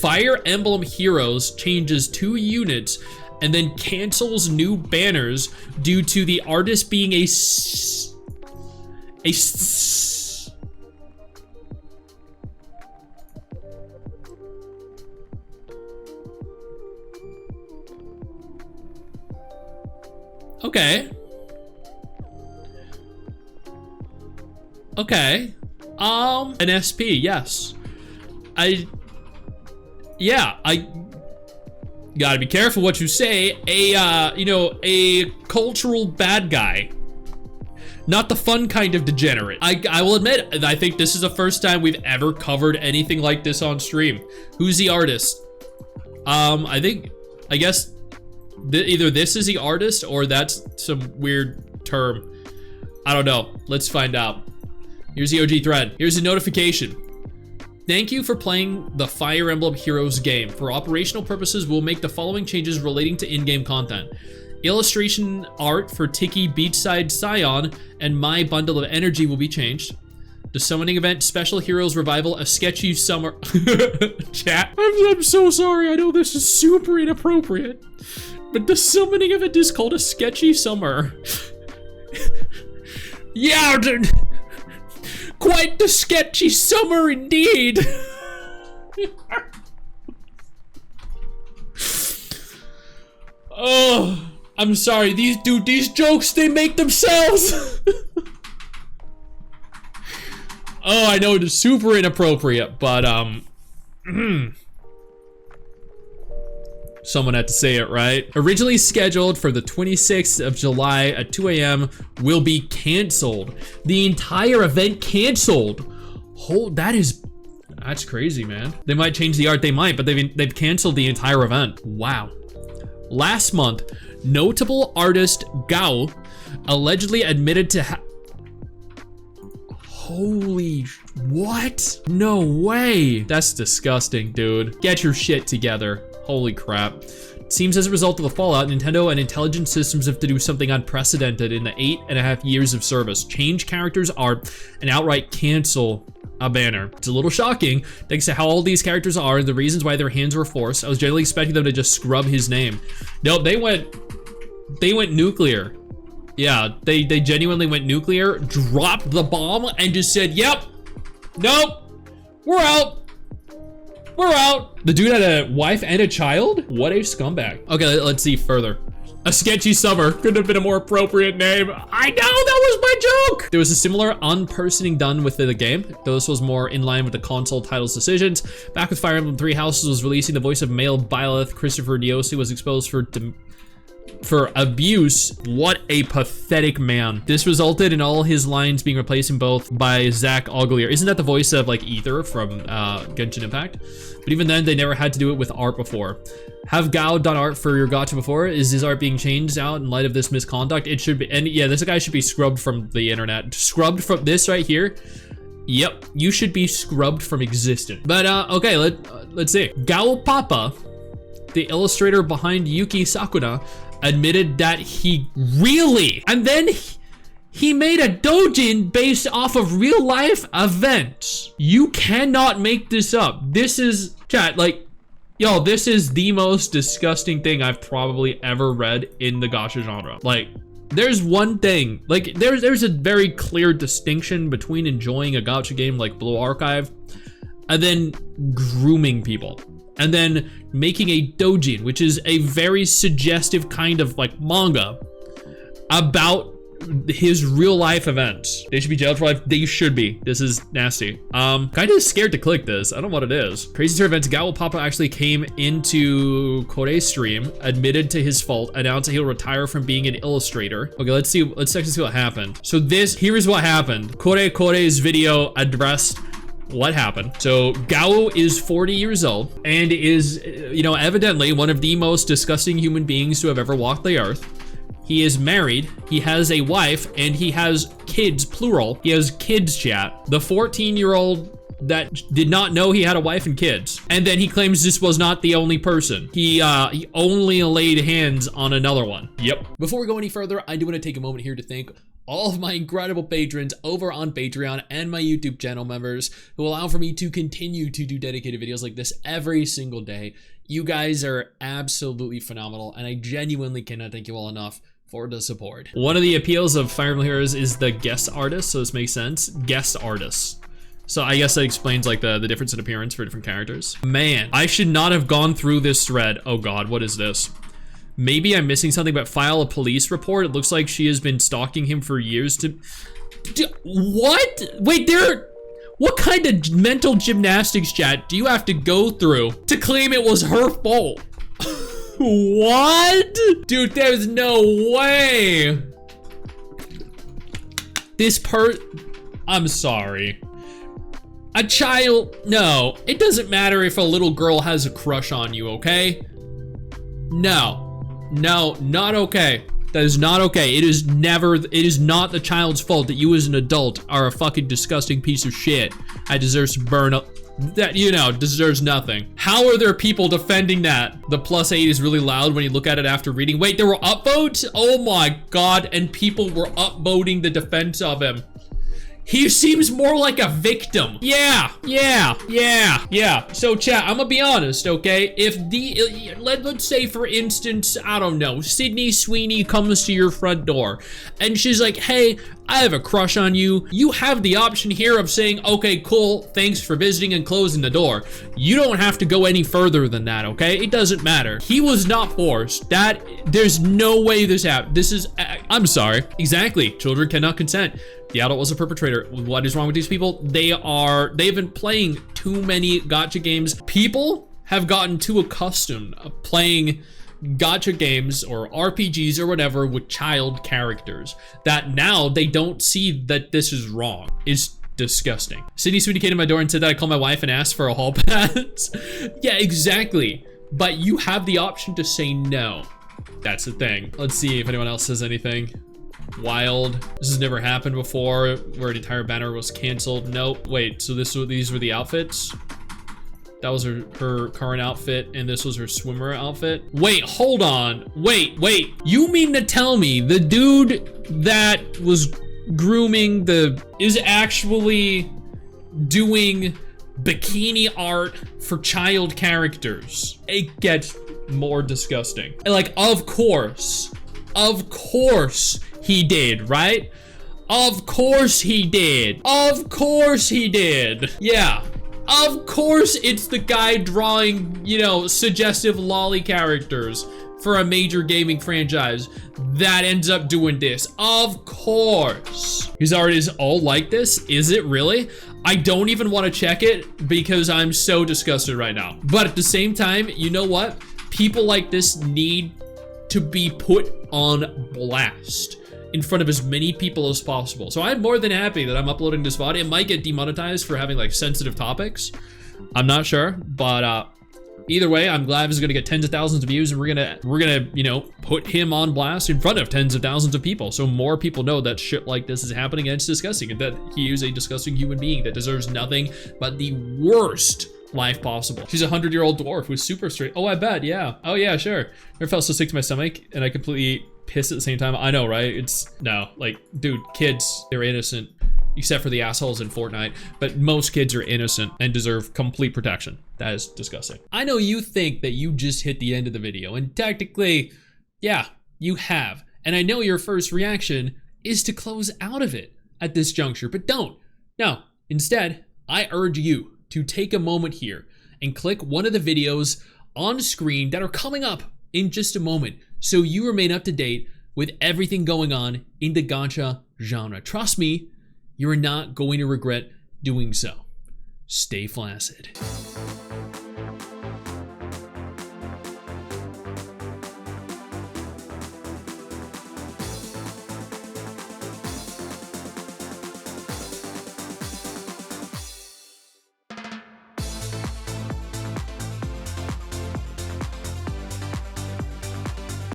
Fire Emblem Heroes changes 2 units and then cancels new banners due to the artist being Okay. Okay. An SP, yes. I gotta be careful what you say. A cultural bad guy. Not the fun kind of degenerate. I will admit, I think this is the first time we've ever covered anything like this on stream. Who's the artist? I guess either this is the artist or that's some weird term. I don't know. Let's find out. Here's the OG thread. Here's a notification. Thank you for playing the Fire Emblem Heroes game. For operational purposes, we'll make the following changes relating to in-game content. Illustration art for Tiki Beachside Scion and My Bundle of Energy will be changed. The summoning event, Special Heroes Revival, A Sketchy Summer... Chat. I'm so sorry. I know this is super inappropriate. But the summoning event is called A Sketchy Summer. Yeah, dude. Quite the sketchy summer indeed. Oh, I'm sorry. These jokes, they make themselves. Oh, I know it is super inappropriate, but someone had to say it, right? Originally scheduled for the 26th of July at 2 a.m. will be canceled. The entire event canceled. Oh, that's crazy, man. They might change the art, they might, but they've canceled the entire event. Wow. Last month, notable artist Gao allegedly admitted to Holy, what? No way. That's disgusting, dude. Get your shit together. Holy crap. It seems as a result of the fallout, Nintendo and Intelligent Systems have to do something unprecedented in the 8.5 years of service. Change characters' art and outright cancel a banner. It's a little shocking, thanks to how old these characters are and the reasons why their hands were forced. I was generally expecting them to just scrub his name. Nope, they went nuclear. Yeah, they genuinely went nuclear, dropped the bomb, and just said, yep, nope, we're out. We're out. The dude had a wife and a child? What a scumbag. Okay, let's see further. A Sketchy Summer. Couldn't have been a more appropriate name. I know, that was my joke. There was a similar unpersoning done with the game, though this was more in line with the console title's decisions. Back with Fire Emblem 3 Houses was releasing, the voice of male Byleth, Christopher Niosi, was exposed for abuse. What a pathetic man. This resulted in all his lines being replaced in both by Zach Oglier. Isn't that the voice of like Ether from Genshin Impact? But even then, they never had to do it with art before. Have Gao done art for your gacha before? Is his art being changed out in light of this misconduct? It should be, and yeah, this guy should be scrubbed from the internet. Scrubbed from this right here. Yep, you should be scrubbed from existence. But okay, let's see. Gao Papa, the illustrator behind Yuki Sakura, admitted that he really, and then he made a doujin based off of real life events. You cannot make this up. This is, chat, like, yo, this is the most disgusting thing I've probably ever read in the gacha genre. Like, there's one thing, like, there's a very clear distinction between enjoying a gacha game like Blue Archive and then grooming people. And then making a doujin, which is a very suggestive kind of like manga about his real life events. They should be jailed for life. They should be. This is nasty. Kind of scared to click this. I don't know what it is. Crazy Star Events, Gao Papa actually came into Kore's stream, admitted to his fault, announced that he'll retire from being an illustrator. Okay, let's actually see what happened. So here is what happened. Kore's video addressed what happened. So Gao is 40 years old and is, evidently one of the most disgusting human beings to have ever walked the earth. He is married, he has a wife, and he has kids, plural. He has kids, chat. The 14-year-old that did not know he had a wife and kids. And then he claims this was not the only person. He only laid hands on another one. Yep. Before we go any further, I do want to take a moment here to thank all of my incredible patrons over on Patreon and my YouTube channel members who allow for me to continue to do dedicated videos like this every single day. You guys are absolutely phenomenal, and I genuinely cannot thank you all enough for the support. One of the appeals of Fire Emblem Heroes is the guest artist, so this makes sense. Guest artists. So I guess that explains like the difference in appearance for different characters. Man, I should not have gone through this thread. Oh God, what is this? Maybe I'm missing something, but file a police report. It looks like she has been stalking him for years to... What? Wait, what kind of mental gymnastics, chat, do you have to go through to claim it was her fault? What? Dude, there's no way. I'm sorry. A child, no, it doesn't matter if a little girl has a crush on you, okay? No, not okay. That is not okay. It is not the child's fault that you as an adult are a fucking disgusting piece of shit. I deserve to burn up. That, you know, deserves nothing. How are there people defending that? The +8 is really loud when you look at it after reading. Wait, there were upvotes? Oh my God, and people were upvoting the defense of him. He seems more like a victim. Yeah. So chat, I'm gonna be honest, okay? If let's say for instance, I don't know, Sydney Sweeney comes to your front door and she's like, hey, I have a crush on you. You have the option here of saying, okay, cool, thanks for visiting, and closing the door. You don't have to go any further than that, okay? It doesn't matter. He was not forced. There's no way this happened. I'm sorry. Exactly, children cannot consent. The adult was a perpetrator. What is wrong with these people? They've been playing too many gacha games. People have gotten too accustomed of playing gacha games or RPGs or whatever with child characters that now they don't see that this is wrong. It's disgusting. Sydney Sweeney came to my door and said that I called my wife and asked for a hall pass. Yeah, exactly. But you have the option to say no. That's the thing. Let's see if anyone else says anything. Wild. This has never happened before where an entire banner was canceled. Nope. Wait, so these were the outfits? That was her current outfit, and this was her swimmer outfit. Wait, hold on. Wait. You mean to tell me the dude that was grooming is actually doing bikini art for child characters? It gets more disgusting. Like, of course he did, right? Of course he did. Yeah. Of course it's the guy drawing, you know, suggestive lolly characters for a major gaming franchise that ends up doing this. Of course. His art is all like this? Is it really? I don't even want to check it because I'm so disgusted right now. But at the same time, you know what? People like this need to be put on blast in front of as many people as possible. So I'm more than happy that I'm uploading this VOD. It might get demonetized for having like sensitive topics. I'm not sure, but either way, I'm glad this is gonna get tens of thousands of views, and we're gonna, you know, put him on blast in front of tens of thousands of people, so more people know that shit like this is happening and it's disgusting, and that he is a disgusting human being that deserves nothing but the worst life possible. She's a 100-year-old dwarf who's super straight. Oh, I bet, yeah. Oh yeah, sure. Never felt so sick to my stomach, and I completely pissed at the same time. I know, right? No, like, dude, kids, they're innocent, except for the assholes in Fortnite, but most kids are innocent and deserve complete protection. That is disgusting. I know you think that you just hit the end of the video, and technically, yeah, you have. And I know your first reaction is to close out of it at this juncture, but don't. No, instead, I urge you to take a moment here and click one of the videos on screen that are coming up in just a moment, so you remain up to date with everything going on in the gacha genre. Trust me, you are not going to regret doing so. Stay flaccid.